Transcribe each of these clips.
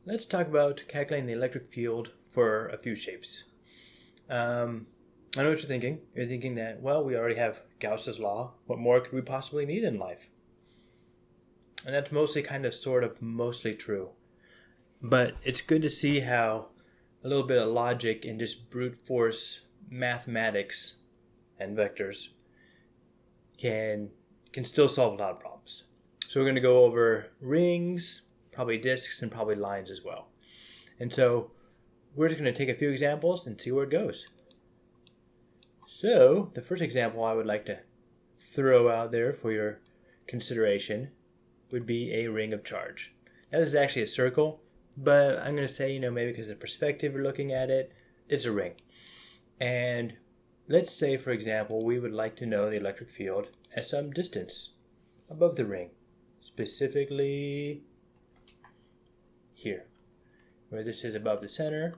let's talk about calculating the electric field for a few shapes. I know what you're thinking. You're thinking that, well, we already have Gauss's law. What more could we possibly need in life? And that's mostly mostly true. But it's good to see how a little bit of logic and just brute force mathematics and vectors can still solve a lot of problems. So we're going to go over rings, probably disks, and probably lines as well. And so we're just going to take a few examples and see where it goes. So the first example I would like to throw out there for your consideration would be a ring of charge. Now this is actually a circle, but I'm going to say, maybe because of the perspective you're looking at it, it's a ring. And let's say, for example, we would like to know the electric field at some distance above the ring, specifically here, where this is above the center.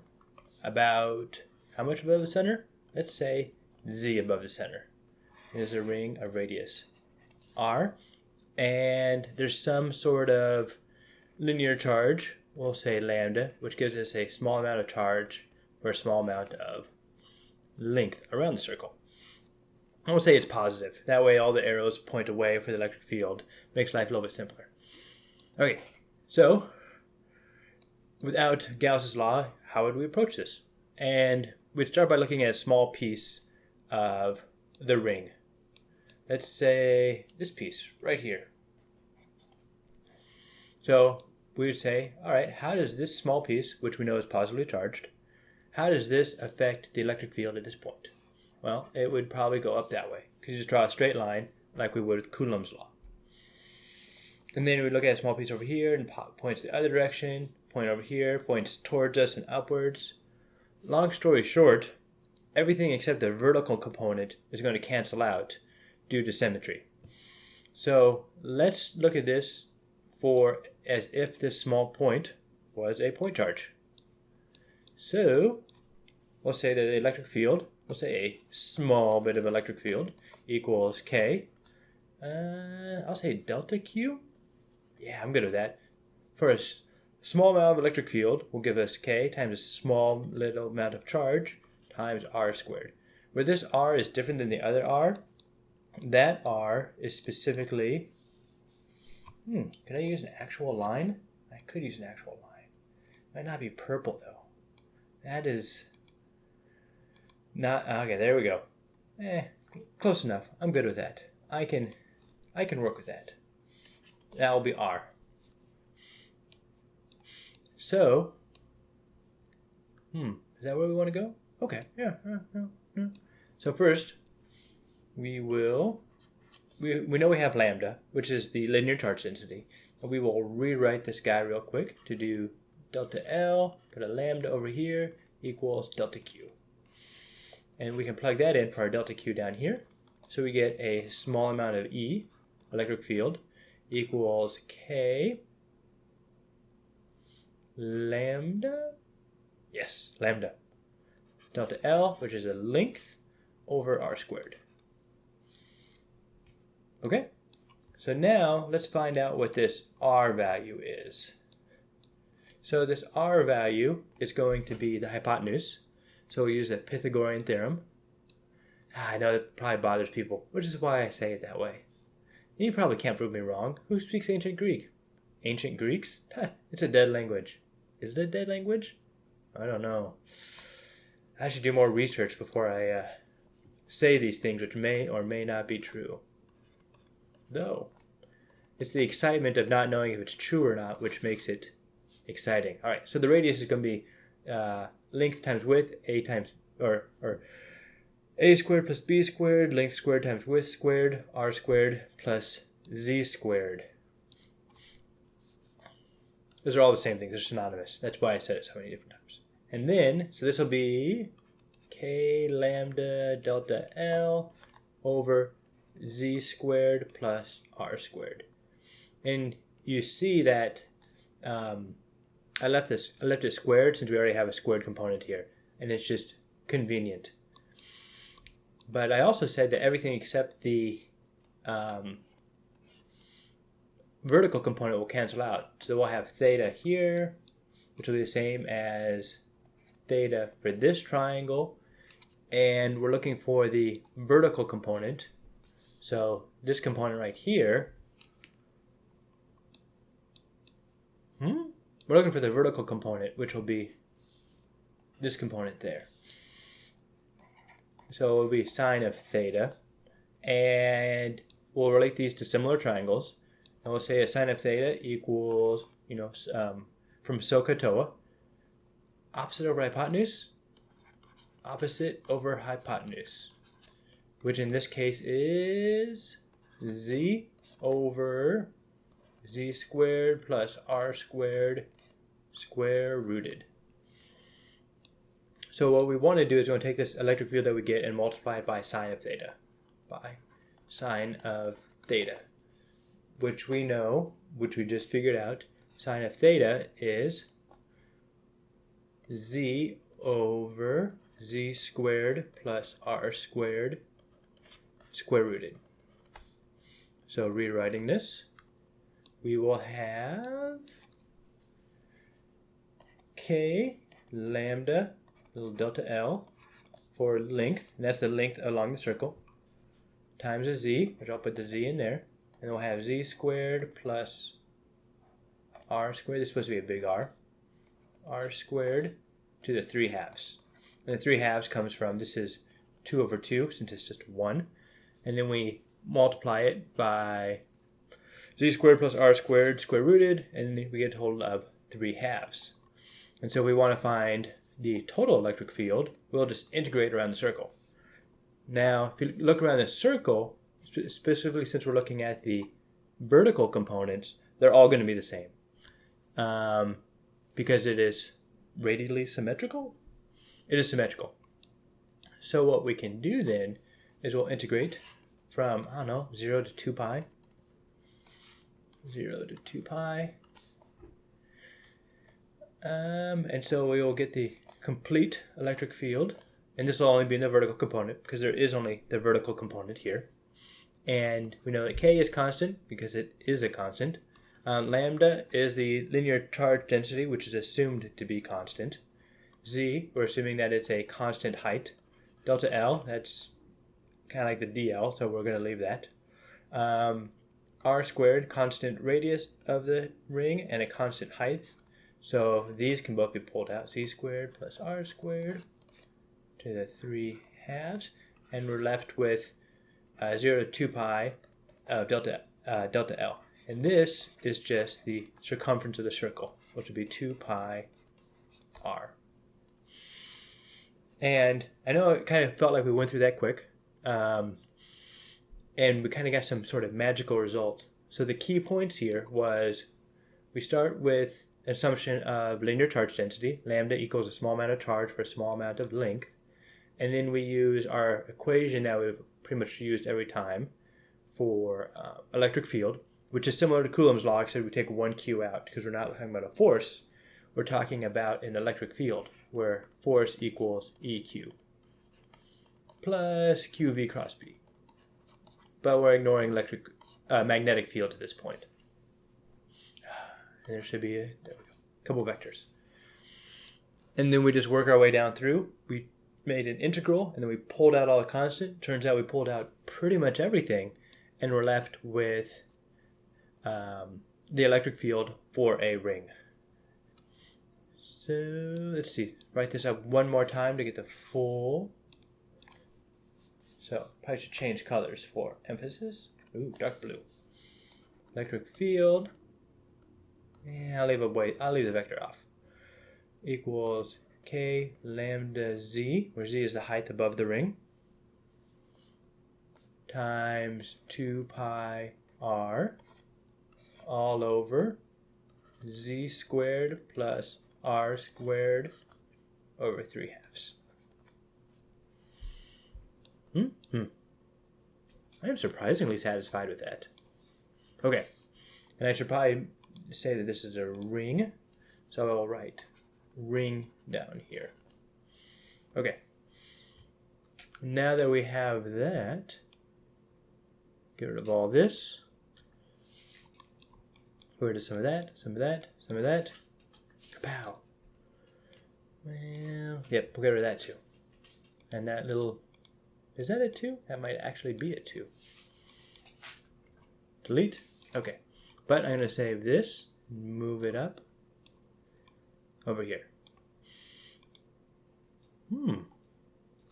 About how much above the center? Let's say Z above the center. There's a ring of radius R, and there's some sort of linear charge, we'll say lambda, which gives us a small amount of charge for a small amount of length around the circle. I will say it's positive. That way all the arrows point away for the electric field. Makes life a little bit simpler. Okay, so without Gauss's law, how would we approach this? And we'd start by looking at a small piece of the ring. Let's say this piece right here. So we would say, all right, how does this small piece, which we know is positively charged, how does this affect the electric field at this point? Well, it would probably go up that way, because you just draw a straight line like we would with Coulomb's law. And then we look at a small piece over here and points the other direction, point over here, points towards us and upwards. Long story short, everything except the vertical component is going to cancel out due to symmetry. So let's look at this as if this small point was a point charge. So we'll say that the electric field, we'll say a small bit of electric field equals K. I'll say delta Q. Yeah, I'm good with that. For a small amount of electric field will give us K times a small little amount of charge times R squared. Where this R is different than the other R, that R is specifically, can I use an actual line? I could use an actual line. Might not be purple though. That is not, okay, there we go. Close enough. I'm good with that. I can work with that. That will be R. So, is that where we want to go? Okay, yeah. So first, we know we have lambda, which is the linear charge density. And we will rewrite this guy real quick to do delta L, put a lambda over here, equals delta Q. And we can plug that in for our delta Q down here. So we get a small amount of E, electric field, equals K lambda, yes, lambda, delta L, which is a length, over R squared. Okay, so now let's find out what this R value is. So this R value is going to be the hypotenuse. So we use the Pythagorean theorem. I know that probably bothers people, which is why I say it that way. You probably can't prove me wrong. Who speaks ancient Greek? Ancient Greeks? It's a dead language. Is it a dead language? I don't know. I should do more research before I say these things, which may or may not be true. Though, it's the excitement of not knowing if it's true or not which makes it exciting. All right, so the radius is going to be length times width, a squared plus b squared, length squared times width squared, r squared plus z squared. Those are all the same things. They're synonymous. That's why I said it so many different times. And then, so this will be k lambda delta L over z squared plus r squared. And you see that I left it squared since we already have a squared component here, and it's just convenient. But I also said that everything except the vertical component will cancel out. So we'll have theta here which will be the same as theta for this triangle. And we're looking for the vertical component. So this component right here, we're looking for the vertical component, which will be this component there. So it will be sine of theta. And we'll relate these to similar triangles. And we'll say a sine of theta equals, from SOHCAHTOA, opposite over hypotenuse, opposite over hypotenuse, which in this case is z over z squared plus r squared square rooted. So what we want to do is we're going to take this electric field that we get and multiply it by sine of theta. By sine of theta, which we know, which we just figured out, sine of theta is z over z squared plus r squared square rooted. So rewriting this, we will have k lambda little delta L for length, and that's the length along the circle, times a z, which I'll put the z in there, and we'll have z squared plus r squared, this is supposed to be a big R, r squared to the 3 halves. And the 3 halves comes from, this is 2 over 2, since it's just 1. And then we multiply it by z squared plus r squared square rooted, and we get a total of 3 halves. And so we want to find the total electric field. We'll just integrate around the circle. Now, if you look around the circle, specifically since we're looking at the vertical components, they're all going to be the same. Because it is radially symmetrical? It is symmetrical. So what we can do then is we'll integrate from, 0 to 2 pi. 0 to 2 pi. And so we will get the complete electric field. And this will only be in the vertical component because there is only the vertical component here. And we know that k is constant because it is a constant. Lambda is the linear charge density, which is assumed to be constant. Z, we're assuming that it's a constant height. Delta L, that's kind of like the dl, so we're going to leave that. R squared, constant radius of the ring, and a constant height. So these can both be pulled out. Z squared plus r squared to the 3 halves. And we're left with 0 to 2 pi of delta L. And this is just the circumference of the circle, which would be 2 pi r. And I know it kind of felt like we went through that quick. And we kind of got some sort of magical result. So the key points here was we start with an assumption of linear charge density. Lambda equals a small amount of charge for a small amount of length. And then we use our equation that we've pretty much used every time for electric field, which is similar to Coulomb's law, except we take 1 q out because we're not talking about a force. We're talking about an electric field where force equals EQ plus QV cross B. But we're ignoring magnetic field at this point. And there should be there we go, a couple vectors. And then we just work our way down through. We made an integral, and then we pulled out all the constant. Turns out we pulled out pretty much everything, and we're left with the electric field for a ring. So let's see, write this up one more time to get the full. So probably should change colors for emphasis. Ooh, dark blue. Electric field. Yeah, I'll leave the vector off. Equals k lambda z, where z is the height above the ring, times 2 pi r all over z squared plus r squared over 3 halves. I am surprisingly satisfied with that. Okay, and I should probably say that this is a ring, so I will write ring down here. Okay, now that we have that, get rid of all this. Get rid of some of that, some of that, some of that. Kapow! Well, yep, we'll get rid of that too. And that little, is that a 2? That might actually be a 2. Delete. Okay. But I'm going to save this, move it up over here.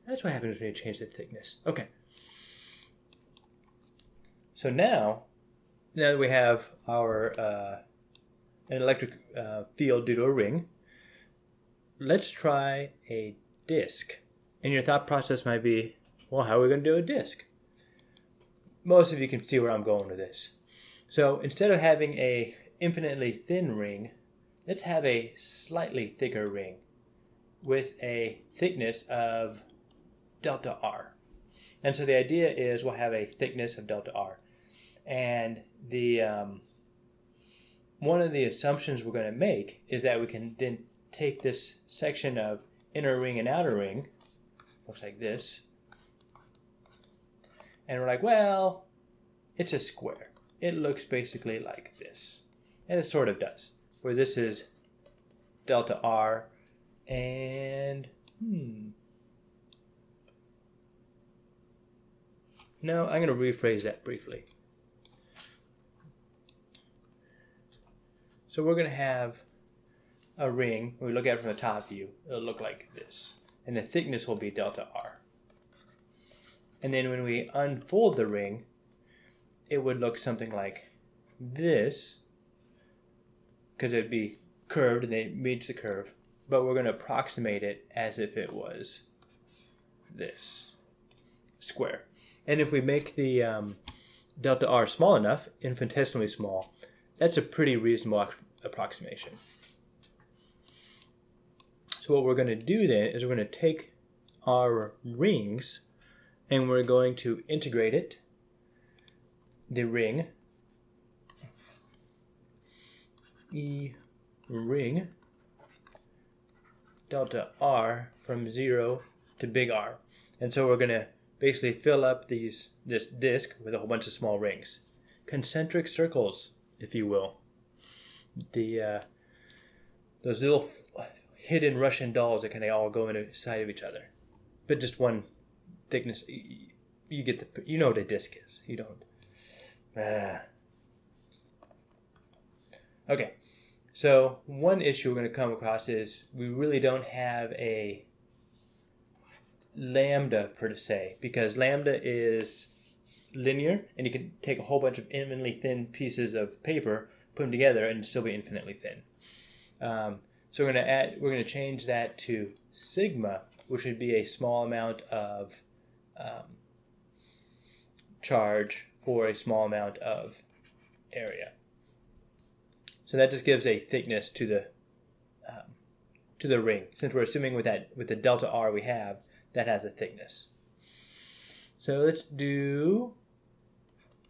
That's what happens when you change the thickness. Okay. So now that we have our an electric field due to a ring, let's try a disk. And your thought process might be, well, how are we going to do a disk? Most of you can see where I'm going with this. So instead of having a infinitely thin ring, let's have a slightly thicker ring with a thickness of delta R. And so the idea is we'll have a thickness of delta R. And the one of the assumptions we're going to make is that we can then take this section of inner ring and outer ring, looks like this, and we're like, well, it's a square. It looks basically like this. And it sort of does, where this is delta R and no, I'm going to rephrase that briefly. So we're going to have a ring. When we look at it from the top view, it'll look like this. And the thickness will be delta R. And then when we unfold the ring, it would look something like this, because it'd be curved and it meets the curve. But we're going to approximate it as if it was this square. And if we make the delta R small enough, infinitesimally small, that's a pretty reasonable approximation. So what we're going to do then is we're going to take our rings and we're going to integrate it, the ring, E ring, delta R from 0 to big R. And so we're going to basically fill up this disk with a whole bunch of small rings. Concentric circles, if you will. Those little hidden Russian dolls that kind of all go inside of each other. But just one thickness. You get you know what a disk is. You don't. Okay. So one issue we're going to come across is we really don't have a lambda per se, because lambda is linear and you can take a whole bunch of infinitely thin pieces of paper, put them together, and still be infinitely thin. So we're going to change that to sigma, which would be a small amount of charge for a small amount of area. So that just gives a thickness to the ring. Since we're assuming with the delta R we have, that has a thickness. So let's do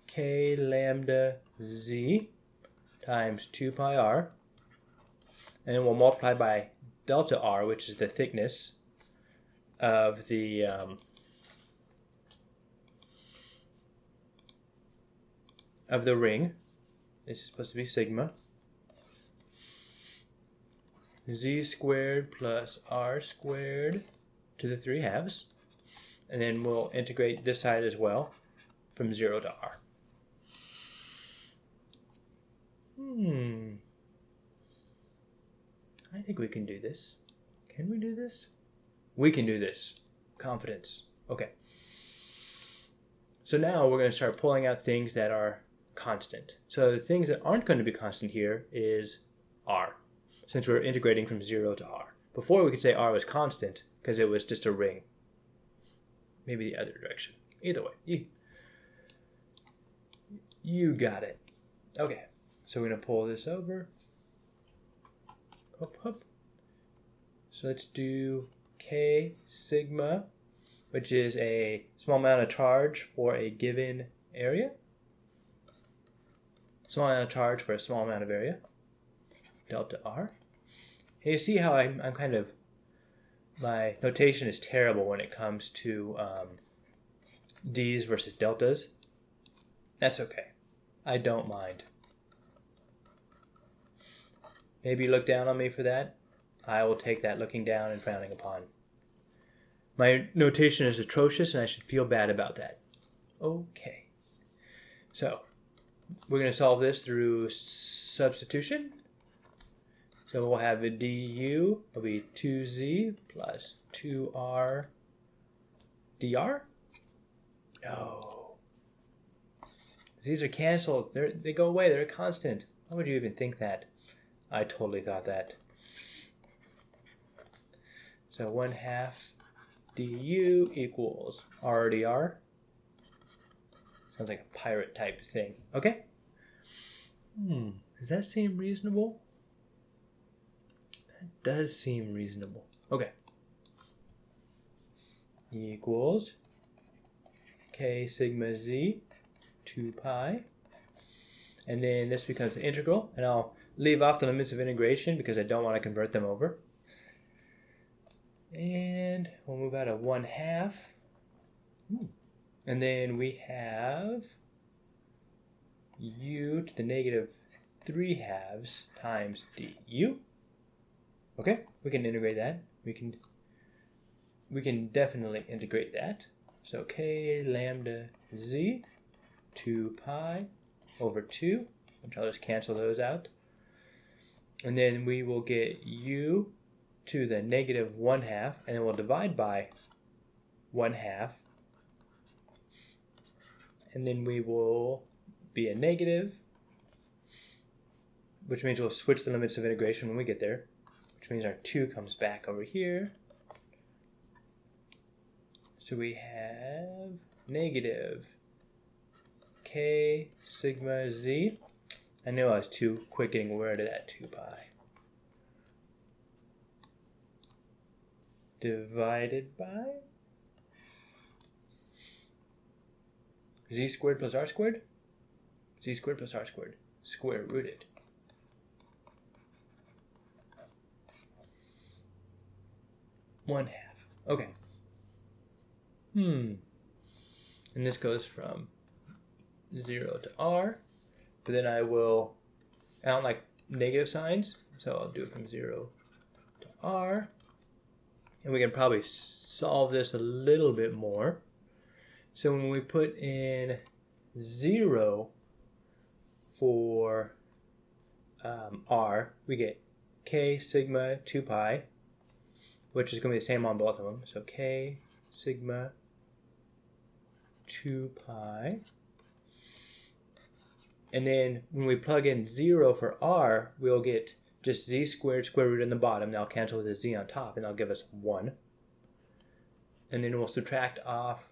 k lambda z times 2 pi r, and then we'll multiply by delta R, which is the thickness of the ring. This is supposed to be sigma. Z squared plus R squared to the 3 halves. And then we'll integrate this side as well from 0 to R. I think we can do this. Can we do this? We can do this. Confidence. Okay. So now we're going to start pulling out things that are constant. So the things that aren't going to be constant here is R, since we're integrating from 0 to R. Before we could say R was constant because it was just a ring. Maybe the other direction. Either way. You got it. Okay. So we're going to pull this over. Up. So let's do K sigma, which is a small amount of charge for a given area. Small amount of charge for a small amount of area. Delta R. And you see how I'm kind of, my notation is terrible when it comes to D's versus deltas. That's okay. I don't mind. Maybe you look down on me for that. I will take that looking down and frowning upon. My notation is atrocious, and I should feel bad about that. Okay. So, we're going to solve this through substitution. So we'll have a du will be 2z plus 2r dr. No. These are canceled. They go away. They're a constant. Why would you even think that? I totally thought that. So 1/2 du equals r dr. Sounds like a pirate type thing. Okay? Does that seem reasonable? That does seem reasonable. Okay. Equals k sigma z 2 pi. And then this becomes the integral. And I'll leave off the limits of integration because I don't want to convert them over. And we'll move out of 1/2. And then we have u to the negative 3/2 times du. Okay, we can integrate that. We can definitely integrate that. So k lambda z 2 pi over 2, which I'll just cancel those out. And then we will get u to the negative 1/2, and then we'll divide by 1/2. And then we will be a negative, which means we'll switch the limits of integration when we get there, which means our 2 comes back over here. So we have negative k sigma z. I know I was too quick getting rid of that 2 pi. Divided by z squared plus r squared? Z squared plus r squared. Square rooted. One-half. Okay. And this goes from 0 to r. But then I don't like negative signs, so I'll do it from 0 to r. And we can probably solve this a little bit more. So when we put in 0 for r, we get k sigma 2 pi, which is going to be the same on both of them. So k sigma 2 pi. And then when we plug in 0 for r, we'll get just z squared square root in the bottom. That'll cancel with a z on top, and that'll give us 1. And then we'll subtract off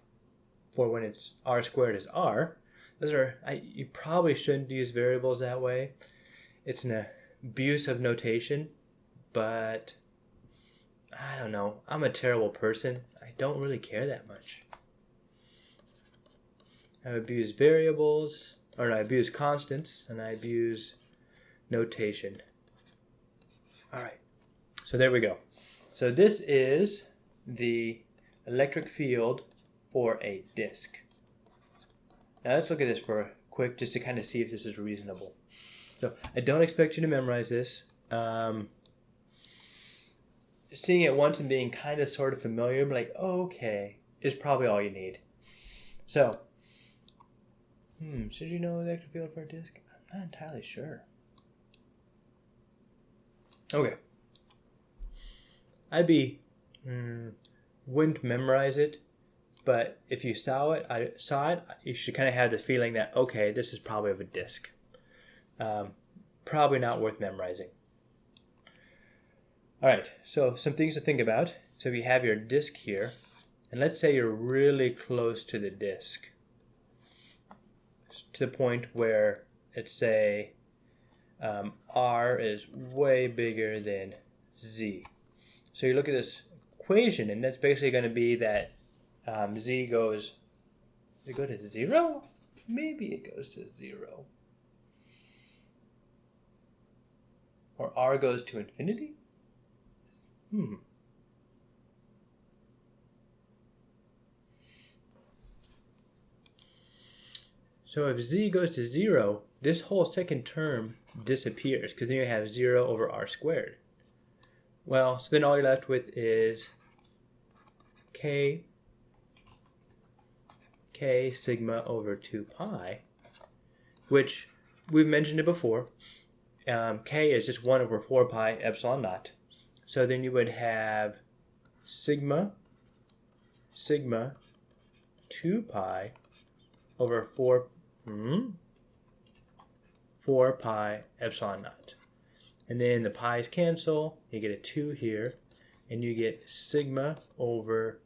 for when it's r squared is r. Those are, you probably shouldn't use variables that way. It's an abuse of notation, but I don't know. I'm a terrible person. I don't really care that much. I abuse variables, or I abuse constants, and I abuse notation. All right, so there we go. So this is the electric field for a disk. Now let's look at this for a quick, just to kind of see if this is reasonable. So I don't expect you to memorize this. Seeing it once and being kind of sort of familiar, but like, okay, is probably all you need. So, should you know electric field for a disk? I'm not entirely sure. Okay. Wouldn't memorize it, but if you saw it, you should kind of have the feeling that, okay, this is probably of a disk. Probably not worth memorizing. All right, so some things to think about. So if you have your disk here, and let's say you're really close to the disk, to the point where, let's say, R is way bigger than Z. So you look at this equation, and that's basically going to be that Z goes, does it go to 0? Maybe it goes to 0. Or R goes to infinity? So if Z goes to 0, this whole second term disappears, because then you have 0 over R squared. Well, so then all you're left with is k sigma over 2 pi, which we've mentioned it before. K is just 1 over 4 pi epsilon naught. So then you would have sigma 2 pi over 4 pi epsilon naught. And then the pi's cancel, you get a 2 here, and you get sigma over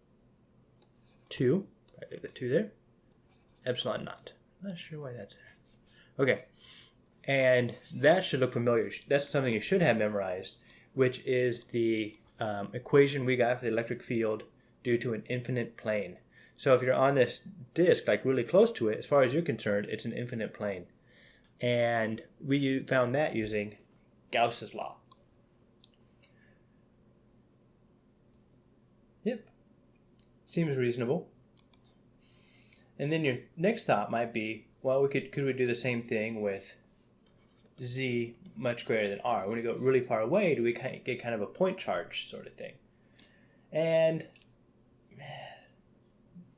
2, I leave the 2 there, epsilon naught. I'm not sure why that's there. Okay, and that should look familiar. That's something you should have memorized, which is the equation we got for the electric field due to an infinite plane. So if you're on this disk, like really close to it, as far as you're concerned, it's an infinite plane. And we found that using Gauss's law. Yep, seems reasonable. And then your next thought might be, well, could we do the same thing with z much greater than r? When we go really far away, do we get kind of a point charge sort of thing? And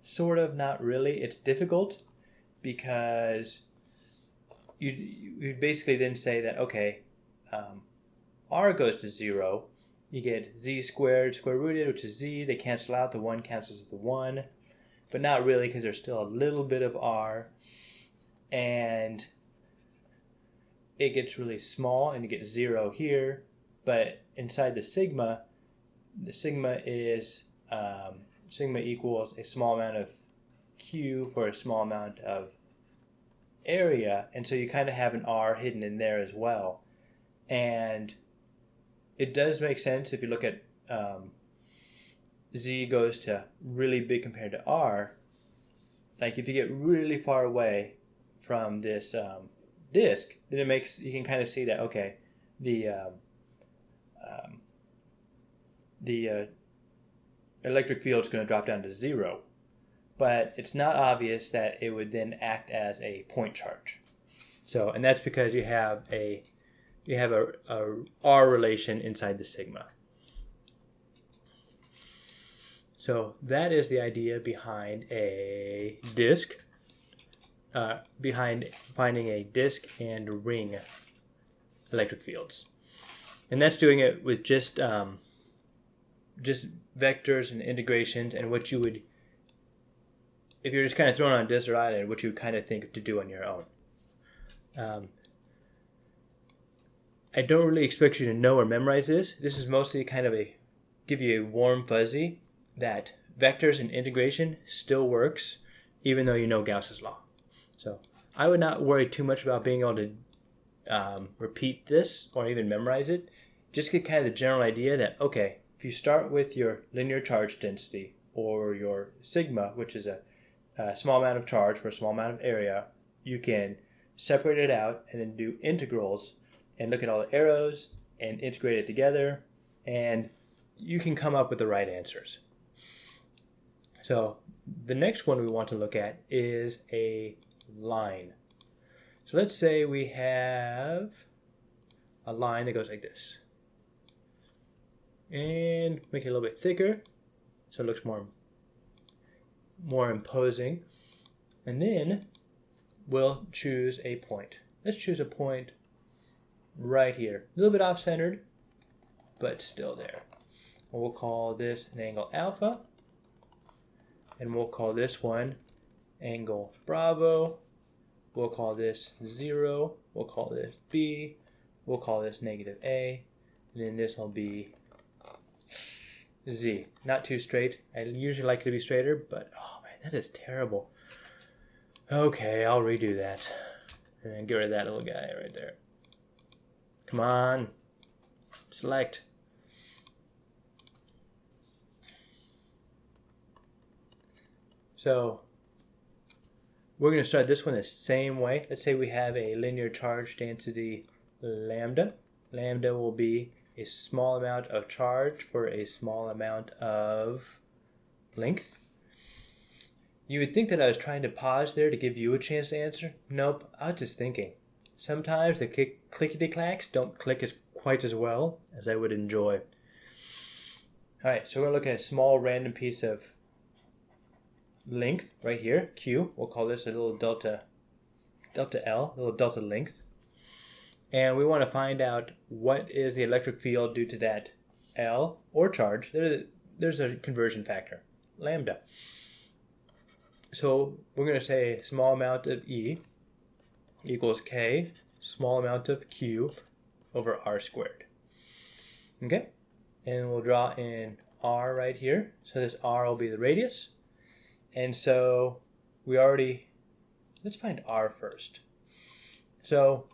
sort of, not really. It's difficult because you basically then say that, okay, r goes to 0. You get z squared square rooted, which is z. They cancel out. The 1 cancels with the 1. But not really, because there's still a little bit of r. And it gets really small, and you get 0 here. But inside the sigma is sigma equals a small amount of q for a small amount of area, and so you kind of have an r hidden in there as well. And it does make sense if you look at z goes to really big compared to r. Like if you get really far away from this disk, then you can kind of see that, okay, the electric field is going to drop down to 0, but it's not obvious that it would then act as a point charge. So, and that's because you have a r relation inside the sigma. So that is the idea behind a disk, behind finding a disk and ring electric fields, and that's doing it with just vectors and integrations, and what you would, if you're just kind of thrown on a desert island, what you would kind of think to do on your own. I don't really expect you to know or memorize this. This is mostly kind of give you a warm fuzzy that vectors and integration still works, even though you know Gauss's law. So I would not worry too much about being able to repeat this or even memorize it. Just get kind of the general idea that, okay, if you start with your linear charge density or your sigma, which is a small amount of charge for a small amount of area, you can separate it out and then do integrals and look at all the arrows and integrate it together, and you can come up with the right answers. So the next one we want to look at is a line. So let's say we have a line that goes like this, and make it a little bit thicker so it looks more imposing, and then we'll choose a point. Let's choose a point right here, a little bit off-centered, but still there. And we'll call this an angle alpha, and we'll call this one angle bravo. We'll call this 0. We'll call this B. We'll call this negative A. And then this will be Z. Not too straight. I usually like it to be straighter, but oh man, that is terrible. Okay, I'll redo that. And then get rid of that little guy right there. Come on. Select. So we're going to start this one the same way. Let's say we have a linear charge density lambda. Lambda will be a small amount of charge for a small amount of length. You would think that I was trying to pause there to give you a chance to answer. Nope, I was just thinking. Sometimes the clickety-clacks don't click quite as well as I would enjoy. All right, so we're going to look at a small random piece of length right here, Q. We'll call this a little delta L, a little delta length. And we want to find out what is the electric field due to that L or charge. There's a conversion factor, lambda. So we're going to say small amount of E equals K, small amount of Q over R squared. Okay? And we'll draw in R right here. So this R will be the radius. And so let's find R first. So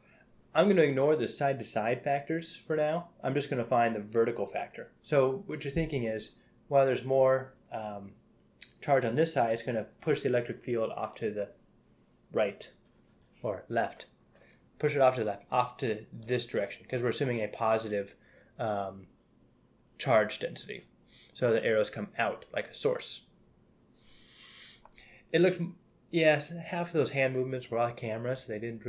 I'm going to ignore the side-to-side factors for now. I'm just going to find the vertical factor. So what you're thinking is, well, there's more charge on this side. It's going to push the electric field off to the right or left. Push it off to the left, off to this direction, because we're assuming a positive charge density. So the arrows come out like a source. It looked, yes, half of those hand movements were off camera, so they didn't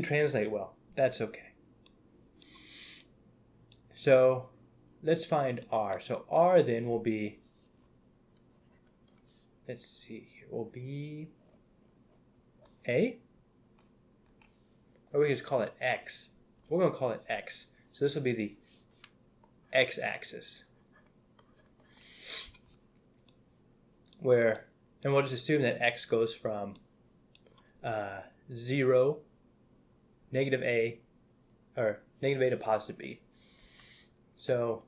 translate well. That's okay. So let's find R. So R then will be, let's see here, will be A? Or we could just call it X. We're going to call it X. So this will be the X-axis. And we'll just assume that X goes from 0, negative A, or negative A to positive B. So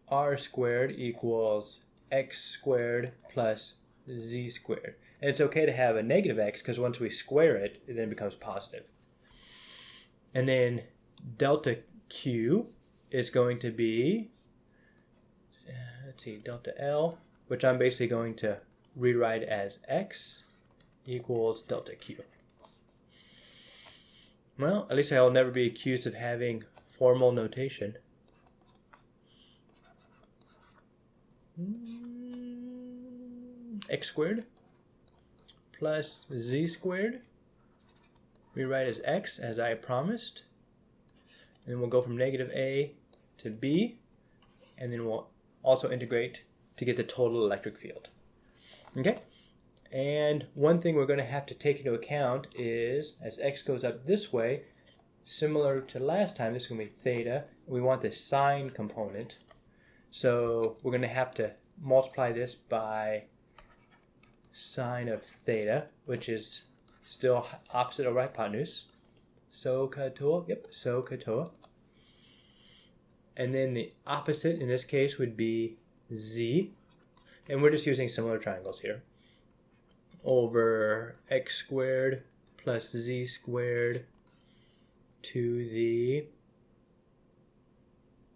R squared equals X squared plus Z squared. And it's okay to have a negative X because once we square it, it then becomes positive. And then delta Q is going to be, let's see, delta L, which I'm basically going to rewrite as X equals delta Q. Well, at least I'll never be accused of having formal notation. X squared plus Z squared. Rewrite as X as I promised. And we'll go from negative A to B. And then we'll also integrate to get the total electric field. Okay? And one thing we're going to have to take into account is, as X goes up this way, similar to last time, this is going to be theta. We want the sine component. So we're going to have to multiply this by sine of theta, which is still opposite over hypotenuse. SOHCAHTOA. Yep, SOHCAHTOA. And then the opposite in this case would be Z. And we're just using similar triangles here. Over X squared plus Z squared to the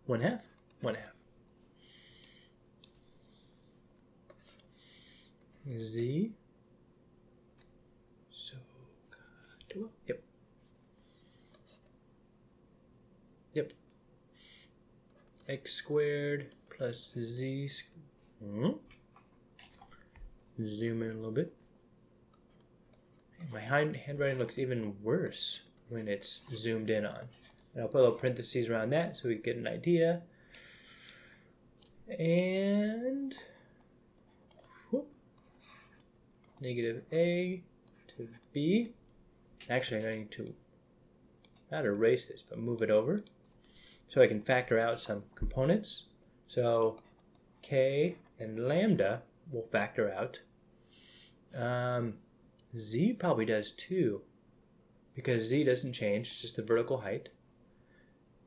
1/2. 1/2. Z. SOHCAHTOA. Yep. Yep. X squared plus Z squared. Zoom in a little bit. My handwriting looks even worse when it's zoomed in on. And I'll put little parentheses around that so we get an idea. And whoop, negative A to B. Actually, I'm going to not erase this, but move it over so I can factor out some components. So K and lambda will factor out. Z probably does too, because Z doesn't change, it's just the vertical height.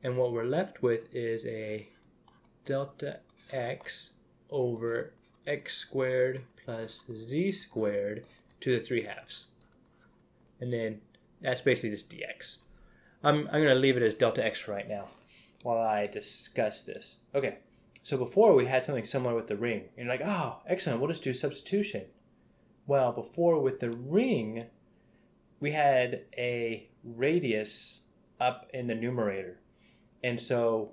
And what we're left with is a delta X over X squared plus Z squared to the 3/2. And then that's basically just dx. I'm going to leave it as delta X right now while I discuss this. Okay, so before we had something similar with the ring. And you're like, oh, excellent, we'll just do substitution. Well, before with the ring, we had a radius up in the numerator. And so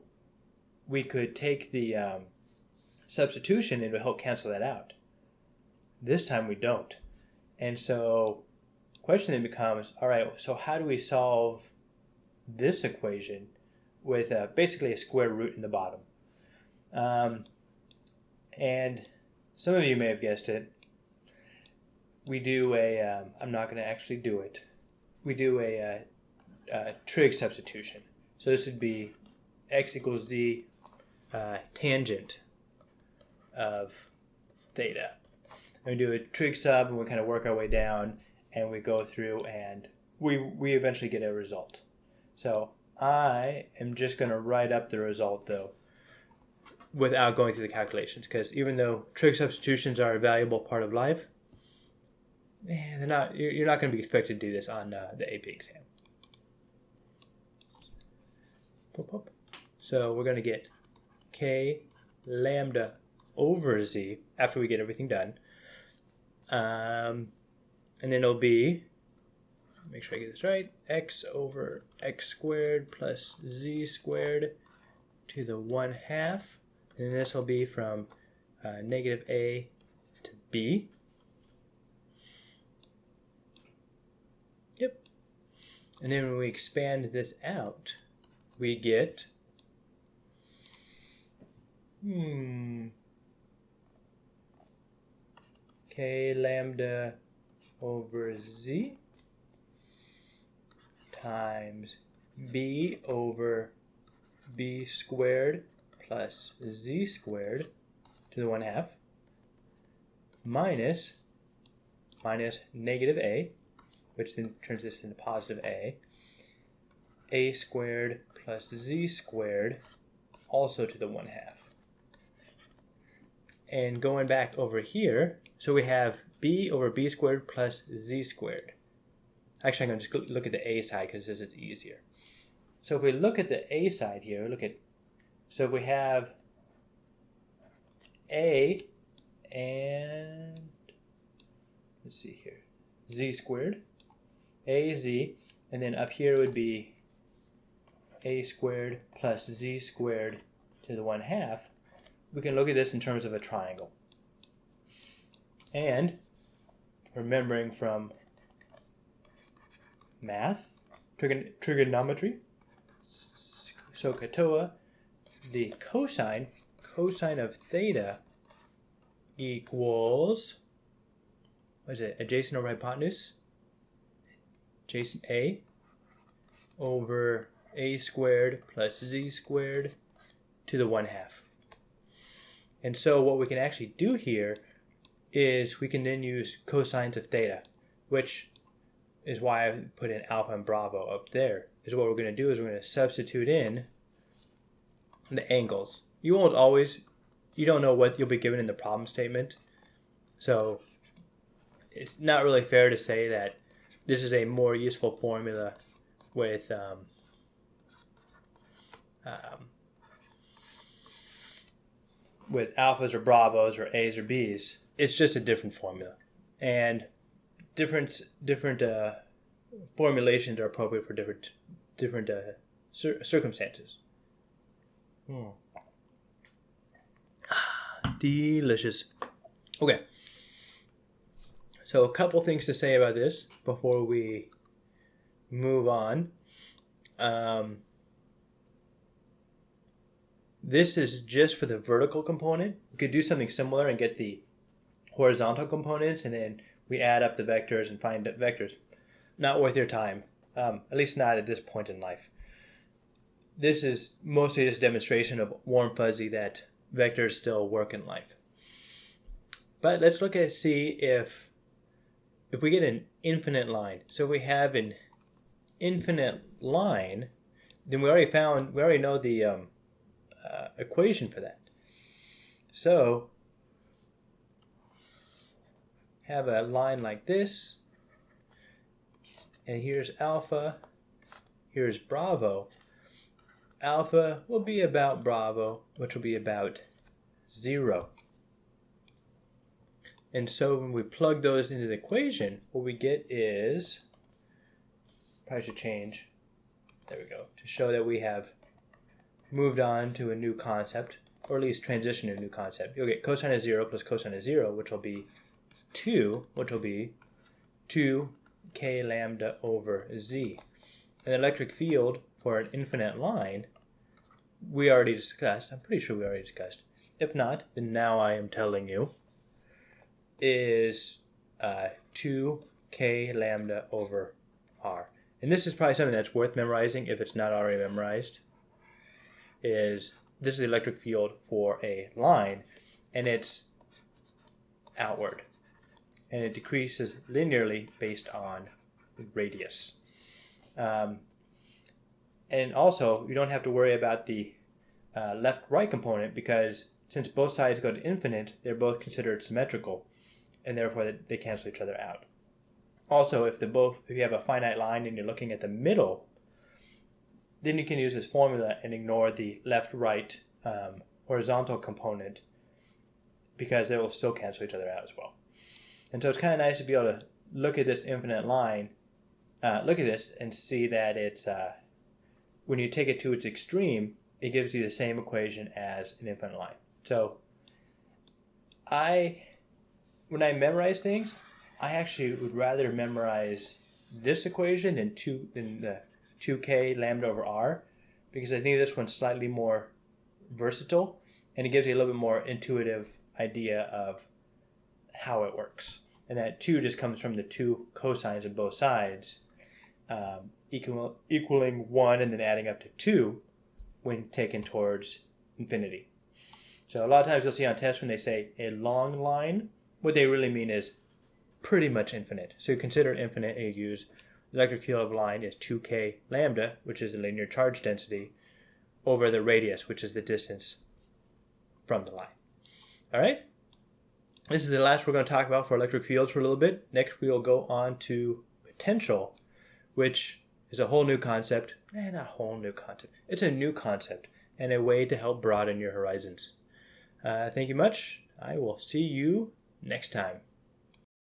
we could take the substitution and it would help cancel that out. This time we don't. And so the question then becomes, all right, so how do we solve this equation with basically a square root in the bottom? And some of you may have guessed it. We do a, I'm not going to actually do it. We do a trig substitution. So this would be x equals the tangent of theta. And we do a trig sub, and we kind of work our way down, and we go through, and we eventually get a result. So I am just going to write up the result, though, without going through the calculations, because even though trig substitutions are a valuable part of life, they're not. You're not going to be expected to do this on the AP exam. So we're going to get k lambda over z after we get everything done. And then it'll be, make sure I get this right, x over x squared plus z squared to the 1/2. And this will be from negative a to b. Yep. And then when we expand this out, we get k lambda over z times b over b squared plus z squared to the 1/2 minus negative a, which then turns this into positive a squared plus z squared also to the 1/2. And going back over here, so we have b over b squared plus z squared. Actually, I'm going to just look at the a side because this is easier. So if we look at the a side here, so if we have a and, let's see here, z squared, az, and then up here would be a squared plus z squared to the 1/2, we can look at this in terms of a triangle. And remembering from math, trigonometry, so Katoa, the cosine of theta equals, what is it, adjacent over hypotenuse? Adjacent a over a squared plus z squared to the 1/2. And so what we can actually do here is we can then use cosines of theta, which is why I put in alpha and bravo up there. Is what we're going to do is we're going to substitute in the angles. You won't always, you don't know what you'll be given in the problem statement. So it's not really fair to say that this is a more useful formula with alphas or bravos or A's or B's. It's just a different formula, and different formulations are appropriate for different circumstances. Delicious. Okay, so a couple things to say about this before we move on. This is just for the vertical component. We could do something similar and get the horizontal components, and then we add up the vectors and find vectors. Not worth your time, at least not at this point in life. This is mostly just a demonstration of warm fuzzy that vectors still work in life. But let's look at see if we get an infinite line. So if we have an infinite line, then we already know the equation for that. So have a line like this, and here's alpha, here's bravo. Alpha will be about bravo, which will be about 0. And so when we plug those into the equation, what we get is, probably should change, there we go, to show that we have moved on to a new concept, or at least transition to a new concept. You'll get cosine of 0 plus cosine of 0, which will be 2, which will be 2k lambda over z. An electric field for an infinite line we already discussed, I'm pretty sure we already discussed. If not, then now I am telling you, is 2k lambda over r. And this is probably something that's worth memorizing if it's not already memorized. This is the electric field for a line, and it's outward. And it decreases linearly based on radius. And also, you don't have to worry about the left-right component, because since both sides go to infinite, they're both considered symmetrical, and therefore they cancel each other out. Also, if you have a finite line and you're looking at the middle, then you can use this formula and ignore the left-right horizontal component, because they will still cancel each other out as well. And so it's kind of nice to be able to look at this infinite line, look at this and see that it's, when you take it to its extreme, it gives you the same equation as an infinite line. So when I memorize things, I actually would rather memorize this equation than the 2k lambda over r, because I think this one's slightly more versatile, and it gives you a little bit more intuitive idea of how it works. And that 2 just comes from the 2 cosines of both sides, equaling 1 and then adding up to 2 when taken towards infinity. So a lot of times you'll see on tests when they say a long line, what they really mean is pretty much infinite. So you consider infinite and you use the electric field of a line is 2k lambda, which is the linear charge density, over the radius, which is the distance from the line. All right? This is the last we're going to talk about for electric fields for a little bit. Next, we will go on to potential, which is a whole new concept. Not a whole new concept. It's a new concept and a way to help broaden your horizons. Thank you much. I will see you next time.